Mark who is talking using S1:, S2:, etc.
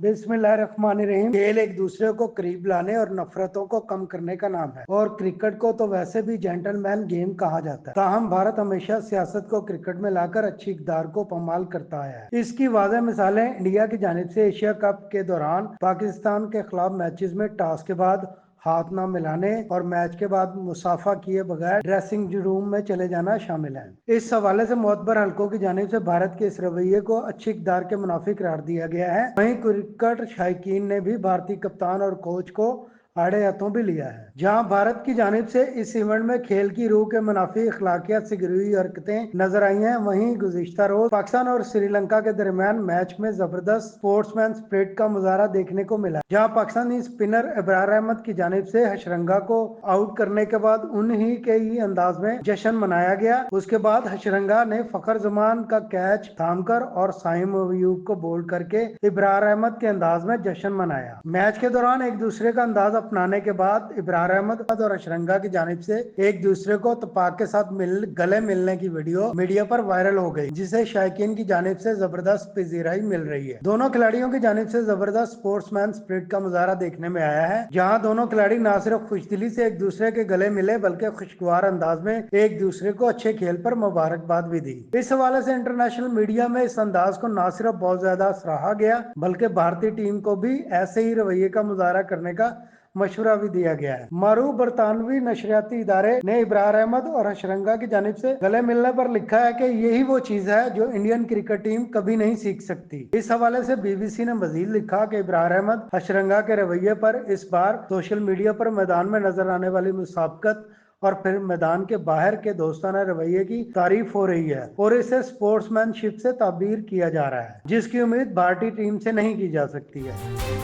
S1: बिस्मिल्लाहिर्रहमानिर्रहीम। खेल एक दूसरे को करीब लाने और नफरतों को कम करने का नाम है और क्रिकेट को तो वैसे भी जेंटलमैन गेम कहा जाता है। ताहम भारत हमेशा सियासत को क्रिकेट में लाकर अच्छी इक़्तिदार को पमाल करता आया है। इसकी वाज़ेह मिसालें इंडिया की जानिब से एशिया कप के दौरान पाकिस्तान के खिलाफ मैचेस में टॉस के बाद हाथ न मिलाने और मैच के बाद मुसाफा किए बगैर ड्रेसिंग रूम में चले जाना शामिल है। इस हवाले से मोतबर हलकों की जानिब से भारत के इस रवैये को अच्छी इक़्तिदार के मुनाफी करार दिया गया है। वहीं क्रिकेट शायकीन ने भी भारतीय कप्तान और कोच को आड़े हाथों भी लिया है। जहां भारत की जानिब से इस इवेंट में खेल की रूह के मुनाफी अखलाकियात से गिरी हुई हरकतें नजर आई हैं। वहीं गुज़िश्ता रोज पाकिस्तान और श्रीलंका के दरमियान मैच में जबरदस्त स्पोर्ट्समैन स्पिरिट का मुजाहरा देखने को मिला, जहां पाकिस्तानी स्पिनर इब्रार अहमद की जानिब से हशरंगा को आउट करने के बाद उन्हीं के ही अंदाज में जश्न मनाया गया। उसके बाद हशरंगा ने फखर जमान का कैच थामकर और साइम अयूब को बोल्ड करके इब्रार अहमद के अंदाज में जश्न मनाया। मैच के दौरान एक दूसरे का अंदाज अपनाने के बाद इब्रार अहमद और हशरंगा की जानिब से एक दूसरे को तपाक के साथ गले मिलने की वीडियो मीडिया पर वायरल हो गई, जिसे शायकीन की जानिब से जबरदस्त पजीराई मिल रही है। दोनों खिलाड़ियों की जानिब से जबरदस्त स्पोर्ट्समैन स्पिरिट का मुजाहरा देखने में आया है, जहां दोनों खिलाड़ी न सिर्फ खुशदिली से एक दूसरे के गले मिले बल्कि खुशगवार अंदाज में एक दूसरे को अच्छे खेल पर मुबारकबाद भी दी। इस हवाले से इंटरनेशनल मीडिया में इस अंदाज को न सिर्फ बहुत ज्यादा सराहा गया बल्कि भारतीय टीम को भी ऐसे ही रवैये का मुजाहरा करने का मशवरा भी दिया गया है। मारूफ बरतानवी नशरियाती इदारे ने इब्रार अहमद और हशरंगा की जानिब से गले मिलने पर लिखा है कि यही वो चीज है जो इंडियन क्रिकेट टीम कभी नहीं सीख सकती। इस हवाले से बीबीसी ने मजीद लिखा कि इब्रार अहमद हशरंगा के रवैये पर इस बार सोशल मीडिया पर मैदान में नजर आने वाली मुसाबकत और फिर मैदान के बाहर के दोस्ताना रवैये की तारीफ हो रही है और इसे स्पोर्ट्समैनशिप से ताबीर किया जा रहा है, जिसकी उम्मीद भारतीय टीम से नहीं की जा सकती है।